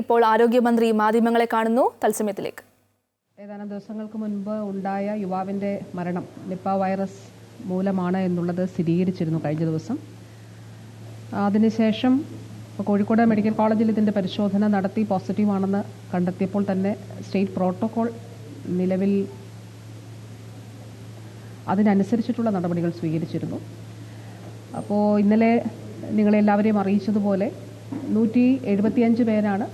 ഇപ്പോൾ ആരോഗ്യമന്ത്രി മാധ്യമങ്ങളെ കാണുന്നു. തത്സമയത്തിലേക്ക്. ഏതാനും ദിവസങ്ങൾക്ക് മുൻപ് ഉണ്ടായ യുവാവിൻ്റെ മരണം നിപ്പ വൈറസ് മൂലമാണ് എന്നുള്ളത് സ്ഥിരീകരിച്ചിരുന്നു കഴിഞ്ഞ ദിവസം. അതിനുശേഷം കോഴിക്കോട് മെഡിക്കൽ കോളേജിൽ ഇതിൻ്റെ പരിശോധന നടത്തി പോസിറ്റീവാണെന്ന് കണ്ടെത്തിയപ്പോൾ തന്നെ സ്റ്റേറ്റ് പ്രോട്ടോകോൾ നിലവിൽ അതിനനുസരിച്ചിട്ടുള്ള നടപടികൾ സ്വീകരിച്ചിരുന്നു. അപ്പോൾ ഇന്നലെ നിങ്ങളെല്ലാവരെയും അറിയിച്ചതുപോലെ 175 പേരാണ്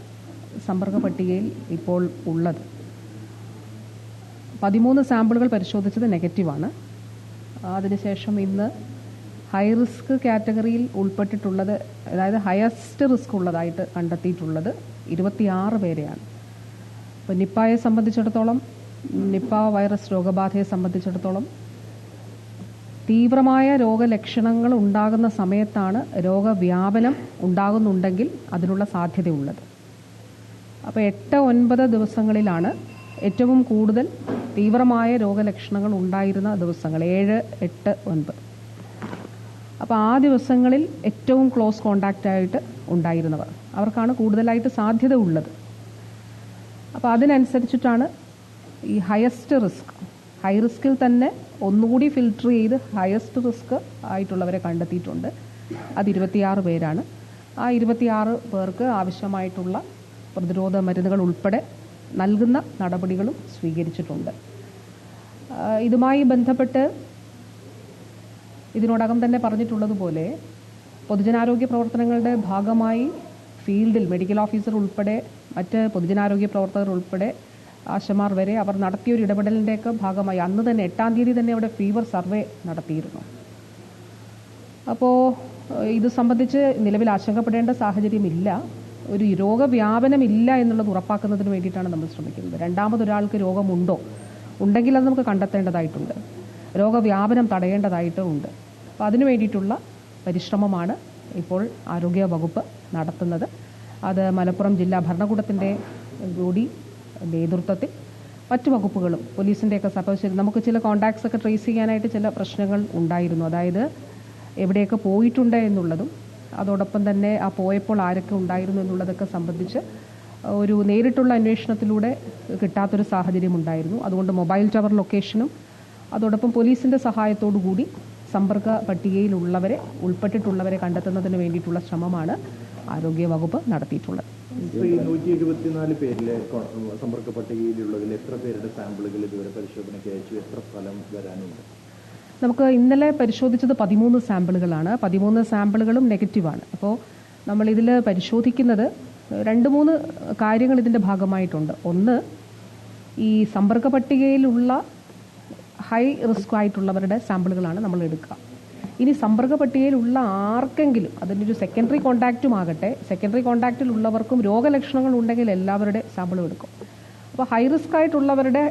സമ്പർക്ക പട്ടികയിൽ ഇപ്പോൾ ഉള്ളത്. 13 സാമ്പിളുകൾ പരിശോധിച്ചത് നെഗറ്റീവാണ്. അതിനുശേഷം ഇന്ന് ഹൈ റിസ്ക് കാറ്റഗറിയിൽ ഉൾപ്പെട്ടിട്ടുള്ളത്, അതായത് ഹയസ്റ്റ് റിസ്ക് ഉള്ളതായിട്ട് കണ്ടെത്തിയിട്ടുള്ളത് 26 പേരെയാണ്. അപ്പോൾ നിപ്പയെ സംബന്ധിച്ചിടത്തോളം, നിപ്പ വൈറസ് രോഗബാധയെ സംബന്ധിച്ചിടത്തോളം തീവ്രമായ രോഗലക്ഷണങ്ങൾ ഉണ്ടാകുന്ന സമയത്താണ് രോഗവ്യാപനം ഉണ്ടാകുന്നുണ്ടെങ്കിൽ അതിനുള്ള സാധ്യതയുള്ളത്. അപ്പോൾ 8-9 ദിവസങ്ങളിലാണ് ഏറ്റവും കൂടുതൽ തീവ്രമായ രോഗലക്ഷണങ്ങൾ ഉണ്ടായിരുന്ന ദിവസങ്ങൾ, 7, 8, 9. അപ്പോൾ ആ ദിവസങ്ങളിൽ ഏറ്റവും ക്ലോസ് കോണ്ടാക്റ്റായിട്ട് ഉണ്ടായിരുന്നവർ, അവർക്കാണ് കൂടുതലായിട്ട് സാധ്യത ഉള്ളത്. അപ്പോൾ അതിനനുസരിച്ചിട്ടാണ് ഈ ഹയസ്റ്റ് റിസ്ക്, ഹൈ റിസ്കിൽ തന്നെ ഒന്നുകൂടി ഫിൽട്ടർ ചെയ്ത് ഹയസ്റ്റ് റിസ്ക് ആയിട്ടുള്ളവരെ കണ്ടെത്തിയിട്ടുണ്ട്. അത് 26 പേരാണ്. ആ 26 പേർക്ക് ആവശ്യമായിട്ടുള്ള പ്രതിരോധ മരുന്നുകൾ ഉൾപ്പെടെ നൽകുന്ന നടപടികളും സ്വീകരിച്ചിട്ടുണ്ട്. ഇതുമായി ബന്ധപ്പെട്ട് ഇതിനോടകം തന്നെ പറഞ്ഞിട്ടുള്ളതുപോലെ പൊതുജനാരോഗ്യ പ്രവർത്തനങ്ങളുടെ ഭാഗമായി ഫീൽഡിൽ മെഡിക്കൽ ഓഫീസർ ഉൾപ്പെടെ മറ്റ് പൊതുജനാരോഗ്യ പ്രവർത്തകർ ഉൾപ്പെടെ ആശമാർ വരെ അവർ നടത്തിയൊരു ഇടപെടലിൻ്റെയൊക്കെ ഭാഗമായി അന്ന് തന്നെ 8-ാം തീയതി തന്നെ അവിടെ ഫീവർ സർവേ നടത്തിയിരുന്നു. അപ്പോൾ ഇത് സംബന്ധിച്ച് നിലവിൽ ആശങ്കപ്പെടേണ്ട സാഹചര്യമില്ല. ഒരു രോഗവ്യാപനമില്ല എന്നുള്ളത് ഉറപ്പാക്കുന്നതിന് വേണ്ടിയിട്ടാണ് നമ്മൾ ശ്രമിക്കുന്നത്. രണ്ടാമതൊരാൾക്ക് രോഗമുണ്ടോ, ഉണ്ടെങ്കിൽ അത് നമുക്ക് കണ്ടെത്തേണ്ടതായിട്ടുണ്ട്. രോഗവ്യാപനം തടയേണ്ടതായിട്ടുണ്ട്. അപ്പോൾ അതിനു വേണ്ടിയിട്ടുള്ള പരിശ്രമമാണ് ഇപ്പോൾ ആരോഗ്യ വകുപ്പ് നടത്തുന്നത്. അത് മലപ്പുറം ജില്ലാ ഭരണകൂടത്തിൻ്റെ കൂടി നേതൃത്വത്തിൽ മറ്റു വകുപ്പുകളും പോലീസിൻ്റെയൊക്കെ സപ്പോർട്ട്. നമുക്ക് ചില കോണ്ടാക്ട്സ് ഒക്കെ ട്രേസ് ചെയ്യാനായിട്ട് ചില പ്രശ്നങ്ങൾ ഉണ്ടായിരുന്നു. അതായത് എവിടെയൊക്കെ പോയിട്ടുണ്ട് എന്നുള്ളതും അതോടൊപ്പം തന്നെ ആ പോയപ്പോൾ ആരൊക്കെ ഉണ്ടായിരുന്നു എന്നുള്ളതൊക്കെ സംബന്ധിച്ച് ഒരു നേരിട്ടുള്ള അന്വേഷണത്തിലൂടെ കിട്ടാത്തൊരു സാഹചര്യം ഉണ്ടായിരുന്നു. അതുകൊണ്ട് മൊബൈൽ ടവർ ലൊക്കേഷനും അതോടൊപ്പം പോലീസിൻ്റെ സഹായത്തോടു കൂടി സമ്പർക്ക പട്ടികയിലുള്ളവരെ, ഉൾപ്പെട്ടിട്ടുള്ളവരെ കണ്ടെത്തുന്നതിന് വേണ്ടിയിട്ടുള്ള ശ്രമമാണ് ആരോഗ്യ വകുപ്പ് നടത്തിയിട്ടുള്ളത്. 174 പേരിലെ സമ്പർക്ക പട്ടികയിലുള്ളതിൽ എത്ര പേരുടെ സാമ്പിളുകൾ ഇതുവരെ പരിശോധനയ്ക്ക് അയച്ചു, എത്ര ഫലം വരാനുണ്ട്? നമുക്ക് ഇന്നലെ പരിശോധിച്ചത് 13 സാമ്പിളുകളാണ്. 13 സാമ്പിളുകളും നെഗറ്റീവാണ്. അപ്പോൾ നമ്മളിതിൽ പരിശോധിക്കുന്നത് 2-3 കാര്യങ്ങൾ ഇതിൻ്റെ ഭാഗമായിട്ടുണ്ട്. ഒന്ന്, ഈ സമ്പർക്ക പട്ടികയിലുള്ള ഹൈ റിസ്ക് ആയിട്ടുള്ളവരുടെ സാമ്പിളുകളാണ് നമ്മൾ എടുക്കുക. ഇനി സമ്പർക്ക പട്ടികയിലുള്ള ആർക്കെങ്കിലും, അതിൻ്റെ ഒരു സെക്കൻഡറി കോണ്ടാക്റ്റും ആകട്ടെ, സെക്കൻഡറി കോണ്ടാക്റ്റിലുള്ളവർക്കും രോഗലക്ഷണങ്ങൾ ഉണ്ടെങ്കിൽ എല്ലാവരുടെ സാമ്പിളും എടുക്കും. അപ്പോൾ ഹൈ റിസ്ക് ആയിട്ടുള്ളവരുടെ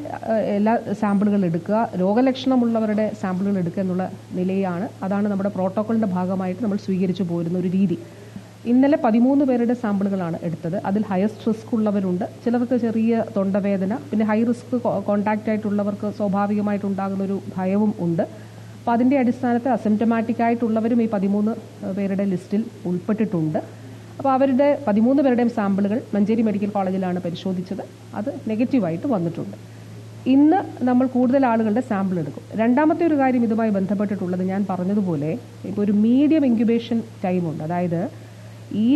എല്ലാ സാമ്പിളുകൾ എടുക്കുക, രോഗലക്ഷണമുള്ളവരുടെ സാമ്പിളുകൾ എടുക്കുക എന്നുള്ള നിലയാണ്. അതാണ് നമ്മുടെ പ്രോട്ടോക്കോളിൻ്റെ ഭാഗമായിട്ട് നമ്മൾ സ്വീകരിച്ചു പോരുന്ന ഒരു രീതി. ഇന്നലെ 13 പേരുടെ സാമ്പിളുകളാണ് എടുത്തത്. അതിൽ ഹയസ്റ്റ് റിസ്ക് ഉള്ളവരുണ്ട്, ചിലർക്ക് ചെറിയ തൊണ്ടവേദന, പിന്നെ ഹൈ റിസ്ക് കോണ്ടാക്റ്റ് ആയിട്ടുള്ളവർക്ക് സ്വാഭാവികമായിട്ടുണ്ടാകുന്നൊരു ഭയവും ഉണ്ട്. അപ്പോൾ അതിൻ്റെ അടിസ്ഥാനത്തിൽ അസിംറ്റമാറ്റിക് ആയിട്ടുള്ളവരും ഈ 13 പേരുടെ ലിസ്റ്റിൽ ഉൾപ്പെട്ടിട്ടുണ്ട്. അപ്പോൾ അവരുടെ 13 പേരുടെയും സാമ്പിളുകൾ മഞ്ചേരി മെഡിക്കൽ കോളേജിലാണ് പരിശോധിച്ചത്. അത് നെഗറ്റീവായിട്ട് വന്നിട്ടുണ്ട്. ഇന്ന് നമ്മൾ കൂടുതൽ ആളുകളുടെ സാമ്പിൾ എടുക്കും. രണ്ടാമത്തെ ഒരു കാര്യം ഇതുമായി ബന്ധപ്പെട്ടിട്ടുള്ളത്, ഞാൻ പറഞ്ഞതുപോലെ ഇപ്പോൾ ഒരു മീഡിയം ഇൻക്യുബേഷൻ ടൈമുണ്ട്. അതായത് ഈ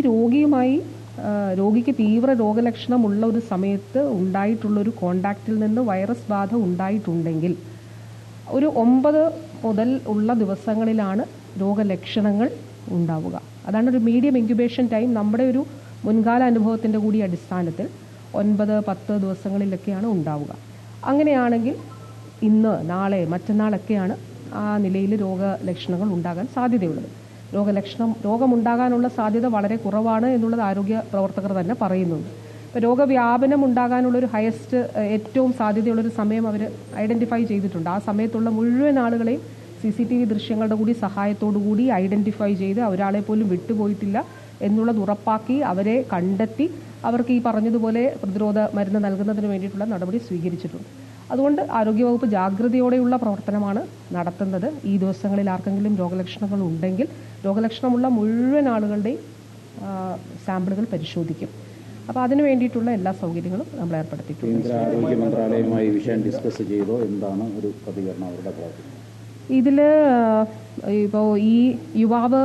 രോഗിക്ക് തീവ്ര രോഗലക്ഷണമുള്ള ഒരു സമയത്ത് ഉണ്ടായിട്ടുള്ളൊരു കോണ്ടാക്റ്റിൽ നിന്ന് വൈറസ് ബാധ ഉണ്ടായിട്ടുണ്ടെങ്കിൽ ഒരു 9 മുതൽ ഉള്ള ദിവസങ്ങളിലാണ് രോഗലക്ഷണങ്ങൾ ഉണ്ടാവുക. അതാണ് ഒരു മീഡിയം ഇൻക്യുബേഷൻ ടൈം. നമ്മുടെ ഒരു മുൻകാല അനുഭവത്തിൻ്റെ കൂടി അടിസ്ഥാനത്തിൽ 9-10 ദിവസങ്ങളിലൊക്കെയാണ് ഉണ്ടാവുക. അങ്ങനെയാണെങ്കിൽ ഇന്ന്, നാളെ, മറ്റന്നാളൊക്കെയാണ് ആ നിലയിൽ രോഗലക്ഷണങ്ങൾ ഉണ്ടാകാൻ സാധ്യതയുള്ളത്. രോഗമുണ്ടാകാനുള്ള സാധ്യത വളരെ കുറവാണ് എന്നുള്ളത് ആരോഗ്യ പ്രവർത്തകർ തന്നെ പറയുന്നുണ്ട്. ഇപ്പോൾ രോഗവ്യാപനം ഉണ്ടാകാനുള്ളൊരു ഏറ്റവും സാധ്യതയുള്ളൊരു സമയം അവർ ഐഡൻറ്റിഫൈ ചെയ്തിട്ടുണ്ട്. ആ സമയത്തുള്ള മുഴുവൻ ആളുകളെയും CCTV ദൃശ്യങ്ങളുടെ കൂടി സഹായത്തോടു കൂടി ഐഡൻറ്റിഫൈ ചെയ്ത് ഒരാളെ പോലും വിട്ടുപോയിട്ടില്ല എന്നുള്ളത് ഉറപ്പാക്കി അവരെ കണ്ടെത്തി അവർക്ക് ഈ പറഞ്ഞതുപോലെ പ്രതിരോധ മരുന്ന് നൽകുന്നതിന് വേണ്ടിയിട്ടുള്ള നടപടി സ്വീകരിച്ചിട്ടുണ്ട്. അതുകൊണ്ട് ആരോഗ്യവകുപ്പ് ജാഗ്രതയോടെയുള്ള പ്രവർത്തനമാണ് നടത്തുന്നത്. ഈ ദിവസങ്ങളിൽ ആർക്കെങ്കിലും രോഗലക്ഷണങ്ങൾ ഉണ്ടെങ്കിൽ രോഗലക്ഷണമുള്ള മുഴുവൻ ആളുകളുടെയും സാമ്പിളുകൾ പരിശോധിക്കും. അപ്പോൾ അതിന് വേണ്ടിയിട്ടുള്ള എല്ലാ സൗകര്യങ്ങളും നമ്മൾ ഏർപ്പെടുത്തിയിട്ടുണ്ട്. കേന്ദ്ര ആരോഗ്യ മന്ത്രാലയവുമായി ഈ വിഷയം ഡിസ്കസ് ചെയ്തോ? എന്താണ് ഒരു പ്രതികരണം അവരുടെ ഭാഗത്ത്? ഇതിൽ ഇപ്പോൾ ഈ യുവാവ്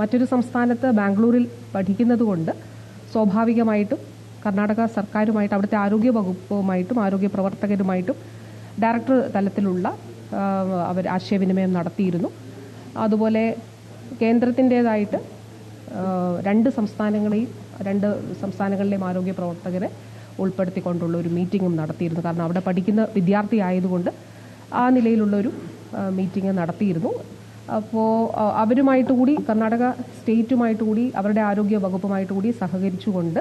മറ്റൊരു സംസ്ഥാനത്ത് ബാംഗ്ലൂരിൽ പഠിക്കുന്നത് കൊണ്ട് സ്വാഭാവികമായിട്ടും കർണാടക സർക്കാരുമായിട്ട് അവിടുത്തെ ആരോഗ്യ വകുപ്പുമായിട്ടും ആരോഗ്യ പ്രവർത്തകരുമായിട്ടും ഡയറക്ടർ തലത്തിലുള്ള അവർ ആശയവിനിമയം നടത്തിയിരുന്നു. അതുപോലെ കേന്ദ്രത്തിൻ്റേതായിട്ട് രണ്ട് സംസ്ഥാനങ്ങളിലെയും ആരോഗ്യ പ്രവർത്തകരെ ഉൾപ്പെടുത്തിക്കൊണ്ടുള്ള ഒരു മീറ്റിങ്ങും നടത്തിയിരുന്നു. കാരണം അവിടെ പഠിക്കുന്ന വിദ്യാർത്ഥി ആയതുകൊണ്ട് ആ നിലയിലുള്ളൊരു മീറ്റിംഗ് നടത്തിയിരുന്നു. അപ്പോൾ അവരുമായിട്ട് കൂടി കർണാടക സ്റ്റേറ്റുമായിട്ട് കൂടി അവരുടെ ആരോഗ്യ വകുപ്പുമായിട്ട് കൂടി സഹകരിച്ചുകൊണ്ട്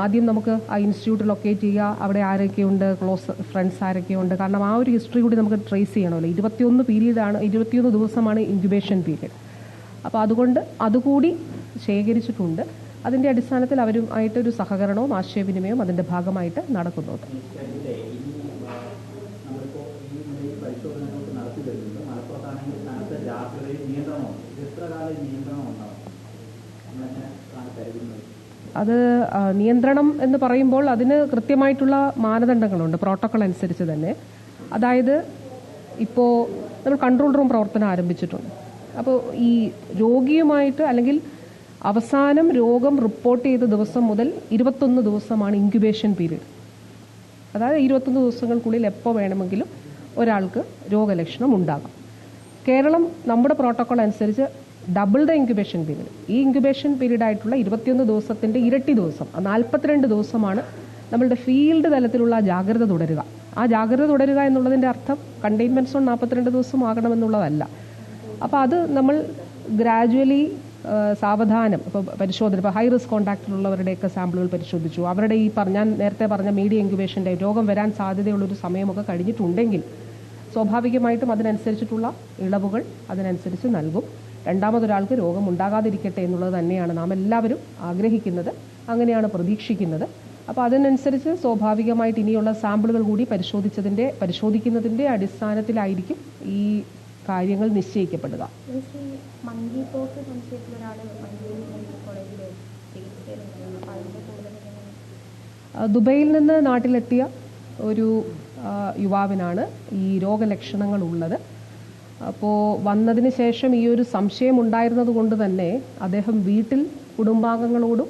ആദ്യം നമുക്ക് ആ ഇൻസ്റ്റിറ്റ്യൂട്ട് ലൊക്കേറ്റ് ചെയ്യുക, അവിടെ ആരൊക്കെയുണ്ട്, ക്ലോസ് ഫ്രണ്ട്സ് ആരൊക്കെയുണ്ട്, കാരണം ആ ഒരു ഹിസ്റ്ററി കൂടി നമുക്ക് ട്രേസ് ചെയ്യണമല്ലോ. 21 ദിവസമാണ് ഇൻക്യുബേഷൻ പീരീഡ്. അപ്പോൾ അതുകൊണ്ട് അതുകൂടി ശേഖരിച്ചിട്ടുണ്ട്. അതിൻ്റെ അടിസ്ഥാനത്തിൽ അവരുമായിട്ടൊരു സഹകരണവും ആശയവിനിമയവും അതിൻ്റെ ഭാഗമായിട്ട് നടക്കുന്നുണ്ട്. അത് നിയന്ത്രണം എന്ന് പറയുമ്പോൾ അതിന് കൃത്യമായിട്ടുള്ള മാനദണ്ഡങ്ങളുണ്ട്, പ്രോട്ടോക്കോൾ അനുസരിച്ച് തന്നെ. അതായത് ഇപ്പോൾ നമ്മൾ കൺട്രോൾ റൂം പ്രവർത്തനം ആരംഭിച്ചിട്ടുണ്ട്. അപ്പോൾ ഈ രോഗിയുമായിട്ട് അല്ലെങ്കിൽ അവസാനം രോഗം റിപ്പോർട്ട് ചെയ്ത ദിവസം മുതൽ 21 ദിവസമാണ് ഇൻക്യുബേഷൻ പീരീഡ്. അതായത് 21 ദിവസങ്ങൾക്കുള്ളിൽ എപ്പോൾ വേണമെങ്കിലും ഒരാൾക്ക് രോഗലക്ഷണം ഉണ്ടാകാം. കേരളം നമ്മുടെ പ്രോട്ടോക്കോൾ അനുസരിച്ച് ഡബിൾ ദ ഇൻക്യുബേഷൻ പീരീഡ്, ഈ ഇൻക്യുബേഷൻ പീരീഡ് ആയിട്ടുള്ള 21 ദിവസത്തിൻ്റെ ഇരട്ടി ദിവസം 42 ദിവസമാണ് നമ്മളുടെ ഫീൽഡ് തലത്തിലുള്ള ജാഗ്രത തുടരുക. ആ ജാഗ്രത തുടരുക എന്നുള്ളതിൻ്റെ അർത്ഥം കണ്ടെയ്ൻമെൻറ് സോൺ 42 ദിവസം ആകണമെന്നുള്ളതല്ല. അപ്പോൾ അത് നമ്മൾ ഗ്രാജുവലി സാവധാനം ഇപ്പോൾ പരിശോധന, ഇപ്പോൾ ഹൈ റിസ്ക് കോൺടാക്റ്റിലുള്ളവരുടെയൊക്കെ സാമ്പിളുകൾ പരിശോധിച്ചു. അവരുടെ ഈ ഞാൻ നേരത്തെ പറഞ്ഞ മീഡിയ ഇൻക്യുബേഷൻ്റെ രോഗം വരാൻ സാധ്യതയുള്ളൊരു സമയമൊക്കെ കഴിഞ്ഞിട്ടുണ്ടെങ്കിൽ സ്വാഭാവികമായിട്ടും അതിനനുസരിച്ചിട്ടുള്ള ഇളവുകൾ അതിനനുസരിച്ച് നൽകും. രണ്ടാമതൊരാൾക്ക് രോഗം ഉണ്ടാകാതിരിക്കട്ടെ എന്നുള്ളത് തന്നെയാണ് നാം എല്ലാവരും ആഗ്രഹിക്കുന്നത്, അങ്ങനെയാണ് പ്രതീക്ഷിക്കുന്നത്. അപ്പോൾ അതിനനുസരിച്ച് സ്വാഭാവികമായിട്ട് ഇനിയുള്ള സാമ്പിളുകൾ കൂടി പരിശോധിക്കുന്നതിൻ്റെ അടിസ്ഥാനത്തിലായിരിക്കും ഈ കാര്യങ്ങൾ നിശ്ചയിക്കപ്പെടുക. ദുബൈയിൽ നിന്ന് നാട്ടിലെത്തിയ ഒരു യുവാവിനാണ് ഈ രോഗലക്ഷണങ്ങൾ ഉള്ളത്. അപ്പോൾ വന്നതിന് ശേഷം ഈ ഒരു സംശയം ഉണ്ടായിരുന്നത് കൊണ്ട് തന്നെ അദ്ദേഹം വീട്ടിൽ കുടുംബാംഗങ്ങളോടും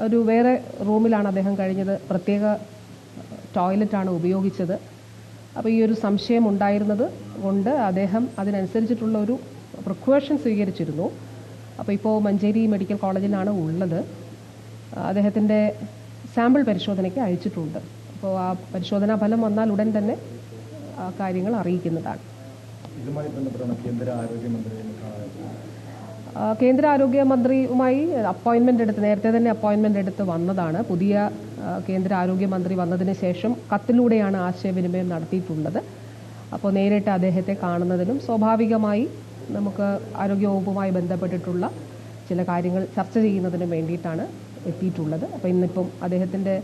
ഒരു വേറെ റൂമിലാണ് അദ്ദേഹം കഴിഞ്ഞത്, പ്രത്യേക ടോയ്ലറ്റാണ് ഉപയോഗിച്ചത്. അപ്പോൾ ഈ ഒരു സംശയം ഉണ്ടായിരുന്നത് കൊണ്ട് അദ്ദേഹം അതിനനുസരിച്ചിട്ടുള്ള ഒരു പ്രിക്കോഷൻ സ്വീകരിച്ചിരുന്നു. അപ്പോൾ ഇപ്പോൾ മഞ്ചേരി മെഡിക്കൽ കോളേജിലാണ് ഉള്ളത്. അദ്ദേഹത്തിൻ്റെ സാമ്പിൾ പരിശോധനയ്ക്ക് അയച്ചിട്ടുണ്ട്. അപ്പോൾ ആ പരിശോധനാ ഫലം വന്നാൽ ഉടൻ തന്നെ ആ കാര്യങ്ങൾ അറിയിക്കുന്നതാണ്. ഇതുമായി ബന്ധപ്പെട്ടാണ് കേന്ദ്ര ആരോഗ്യമന്ത്രിയുമായി നേരത്തെ തന്നെ അപ്പോയിൻമെൻ്റ് എടുത്ത് വന്നതാണ്. പുതിയ കേന്ദ്ര ആരോഗ്യമന്ത്രി വന്നതിന് ശേഷം കത്തിലൂടെയാണ് ആശയവിനിമയം നടത്തിയിട്ടുള്ളത്. അപ്പോൾ നേരിട്ട് അദ്ദേഹത്തെ കാണുന്നതിനും സ്വാഭാവികമായി നമുക്ക് ആരോഗ്യവകുപ്പുമായി ബന്ധപ്പെട്ടിട്ടുള്ള ചില കാര്യങ്ങൾ ചർച്ച ചെയ്യുന്നതിനും വേണ്ടിയിട്ടാണ് എത്തിയിട്ടുള്ളത്. അപ്പോൾ ഇന്നിപ്പം അദ്ദേഹത്തിൻ്റെ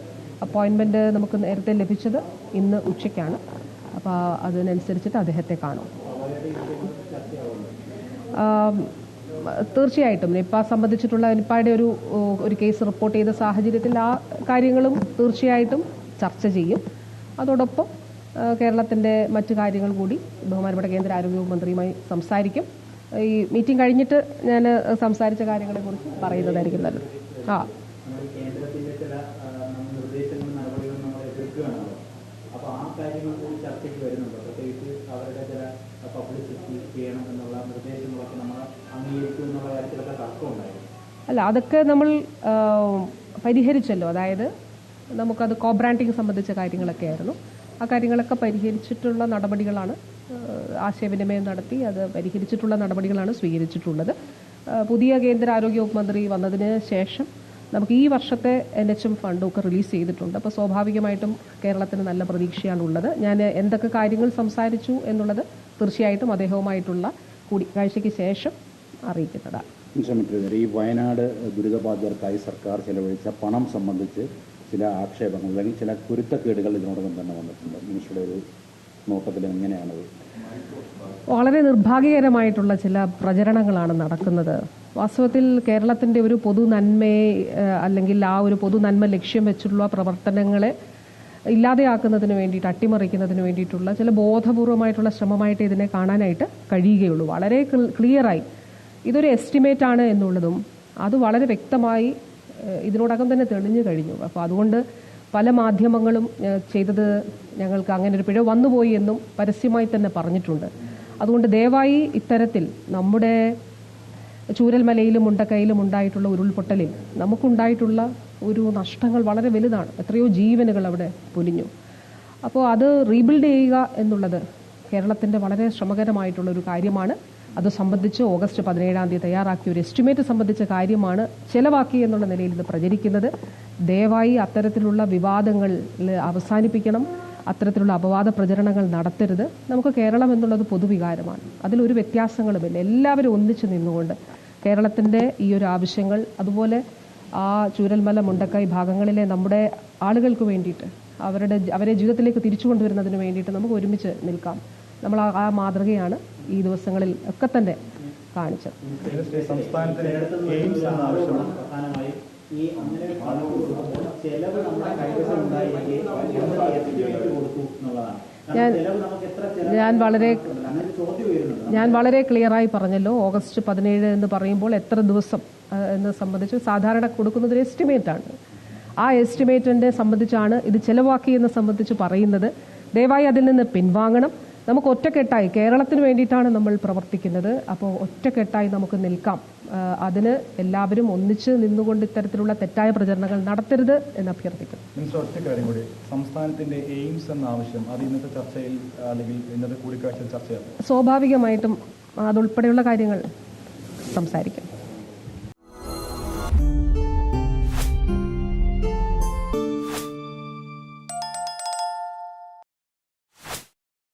അപ്പോയിൻമെൻറ്റ് നമുക്ക് നേരത്തെ ലഭിച്ചത് ഇന്ന് ഉച്ചയ്ക്കാണ്. അപ്പോൾ അതിനനുസരിച്ചിട്ട് അദ്ദേഹത്തെ കാണും. തീർച്ചയായിട്ടും നിപ്പ സംബന്ധിച്ചിട്ടുള്ള നിപ്പയുടെ ഒരു കേസ് റിപ്പോർട്ട് ചെയ്ത സാഹചര്യത്തിൽ ആ കാര്യങ്ങളും തീർച്ചയായിട്ടും ചർച്ച ചെയ്യും. അതോടൊപ്പം കേരളത്തിൻ്റെ മറ്റു കാര്യങ്ങൾ കൂടി ബഹുമാനപ്പെട്ട കേന്ദ്ര ആരോഗ്യ മന്ത്രിയുമായി സംസാരിക്കും. ഈ മീറ്റിംഗ് കഴിഞ്ഞിട്ട് ഞാൻ സംസാരിച്ച കാര്യങ്ങളെക്കുറിച്ച് പറയുന്നതായിരിക്കും നല്ലത്. അല്ല, അതൊക്കെ നമ്മൾ പരിഹരിച്ചല്ലോ. അതായത് നമുക്കത് കോബ്രാൻഡിങ് സംബന്ധിച്ച കാര്യങ്ങളൊക്കെ ആയിരുന്നു. ആ കാര്യങ്ങളൊക്കെ പരിഹരിച്ചിട്ടുള്ള നടപടികളാണ്, ആശയവിനിമയം നടത്തി അത് പരിഹരിച്ചിട്ടുള്ള നടപടികളാണ് സ്വീകരിച്ചിട്ടുള്ളത്. പുതിയ കേന്ദ്ര ആരോഗ്യ വകുപ്പ് മന്ത്രി വന്നതിന് ശേഷം നമുക്ക് ഈ വർഷത്തെ NHM ഫണ്ടൊക്കെ റിലീസ് ചെയ്തിട്ടുണ്ട്. അപ്പോൾ സ്വാഭാവികമായിട്ടും കേരളത്തിന് നല്ല പ്രതീക്ഷയാണുള്ളത്. ഞാൻ എന്തൊക്കെ കാര്യങ്ങൾ സംസാരിച്ചു എന്നുള്ളത് തീർച്ചയായിട്ടും അദ്ദേഹവുമായിട്ടുള്ള കൂടിക്കാഴ്ചയ്ക്ക് ശേഷം അറിയിക്കുന്നതാണ്. ഈ വയനാട് ദുരിതബാധിതർക്കായി സർക്കാർ ചെലവഴിച്ച പണം സംബന്ധിച്ച് ചില ആക്ഷേപങ്ങൾ അല്ലെങ്കിൽ ചില കുരുത്തക്കേടുകൾ ഇതിനോടകം തന്നെ വന്നിട്ടുണ്ട്. മിനിസ്റ്ററുടെ ഒരു നോട്ടത്തിൽ എങ്ങനെയാണത്? വളരെ നിർഭാഗ്യകരമായിട്ടുള്ള ചില പ്രചരണങ്ങളാണ് നടക്കുന്നത്. വാസ്തവത്തിൽ കേരളത്തിൻ്റെ ഒരു പൊതു നന്മയെ അല്ലെങ്കിൽ ആ ഒരു പൊതു നന്മ ലക്ഷ്യം വെച്ചുള്ള പ്രവർത്തനങ്ങളെ ഇല്ലാതെയാക്കുന്നതിന് വേണ്ടിയിട്ട്, അട്ടിമറിക്കുന്നതിന് വേണ്ടിയിട്ടുള്ള ചില ബോധപൂർവമായിട്ടുള്ള ശ്രമമായിട്ട് ഇതിനെ കാണാനായിട്ട് കഴിയുകയുള്ളൂ. വളരെ ക്ലിയറായി ഇതൊരു എസ്റ്റിമേറ്റ് ആണ് എന്നുള്ളതും അത് വളരെ വ്യക്തമായി ഇതിനോടകം തന്നെ തെളിഞ്ഞു കഴിഞ്ഞു. അപ്പോൾ അതുകൊണ്ട് പല മാധ്യമങ്ങളും ചെയ്തത് ഞങ്ങൾക്ക് അങ്ങനെ ഒരു പിഴ വന്നുപോയി എന്നും പരസ്യമായി തന്നെ പറഞ്ഞിട്ടുണ്ട്. അതുകൊണ്ട് ദയവായി ഇത്തരത്തിൽ നമ്മുടെ ചൂരൽമലയിലും മുണ്ടക്കയിലും ഉണ്ടായിട്ടുള്ള ഉരുൾപൊട്ടലിൽ നമുക്കുണ്ടായിട്ടുള്ള ഒരു നഷ്ടങ്ങൾ വളരെ വലുതാണ്. എത്രയോ ജീവനുകൾ അവിടെ പൊലിഞ്ഞു. അപ്പോൾ അത് റീബിൽഡ് ചെയ്യുക എന്നുള്ളത് കേരളത്തിൻ്റെ വളരെ ശ്രമകരമായിട്ടുള്ള ഒരു കാര്യമാണ്. അത് സംബന്ധിച്ച് ഓഗസ്റ്റ് 17 തയ്യാറാക്കിയ ഒരു എസ്റ്റിമേറ്റ് സംബന്ധിച്ച കാര്യമാണ് ചെലവാക്കി എന്നുള്ള നിലയിൽ ഇത് പ്രചരിക്കുന്നത്. ദയവായി അത്തരത്തിലുള്ള വിവാദങ്ങൾ അവസാനിപ്പിക്കണം. അത്തരത്തിലുള്ള അപവാദ പ്രചരണങ്ങൾ നടത്തരുത്. നമുക്ക് കേരളം എന്നുള്ളത് പൊതുവികാരമാണ്. അതിലൊരു വ്യത്യാസങ്ങളുമില്ല. എല്ലാവരും ഒന്നിച്ചു നിന്നുകൊണ്ട് കേരളത്തിൻ്റെ ഈ ഒരു ആവശ്യങ്ങൾ, അതുപോലെ ആ ചൂരൽമല മുണ്ടക്കൈ ഭാഗങ്ങളിലെ നമ്മുടെ ആളുകൾക്ക് വേണ്ടിയിട്ട് അവരെ ജീവിതത്തിലേക്ക് തിരിച്ചു കൊണ്ടുവരുന്നതിന് വേണ്ടിയിട്ട് നമുക്ക് ഒരുമിച്ച് നിൽക്കാം. നമ്മൾ ആ മാതൃകയാണ് ഈ ദിവസങ്ങളിൽ ഒക്കെ തന്നെ കാണിച്ചത്. ഞാൻ വളരെ ക്ലിയറായി പറഞ്ഞല്ലോ. ഓഗസ്റ്റ് 17 എന്ന് പറയുമ്പോൾ എത്ര ദിവസം എന്ന് സംബന്ധിച്ച് സാധാരണ കൊടുക്കുന്നത് ഒരു എസ്റ്റിമേറ്റാണ്. ആ എസ്റ്റിമേറ്റിനെ സംബന്ധിച്ചാണ് ഇത് ചെലവാക്കിയെന്ന് സംബന്ധിച്ച് പറയുന്നത്. ദയവായി അതിൽ നിന്ന് പിൻവാങ്ങണം. നമുക്ക് ഒറ്റക്കെട്ടായി, കേരളത്തിന് വേണ്ടിയിട്ടാണ് നമ്മൾ പ്രവർത്തിക്കുന്നത്. അപ്പോൾ ഒറ്റക്കെട്ടായി നമുക്ക് നിൽക്കാം. അതിന് എല്ലാവരും ഒന്നിച്ച് നിന്നുകൊണ്ട് ഇത്തരത്തിലുള്ള തെറ്റായ പ്രചരണങ്ങൾ നടത്തരുത് എന്ന് അഭ്യർത്ഥിക്കുന്നു. ഒറ്റ കാര്യം കൂടി, സംസ്ഥാനത്തിന്റെ എയിംസ് എന്ന ആവശ്യം അത് ഇന്നത്തെ ചർച്ചയിൽ അല്ലെങ്കിൽ ഇന്നത്തെ കൂടിക്കാഴ്ചയിൽ ചർച്ചയാകും. സ്വാഭാവികമായിട്ടും അതുൾപ്പെടെയുള്ള കാര്യങ്ങൾ സംസാരിക്കും.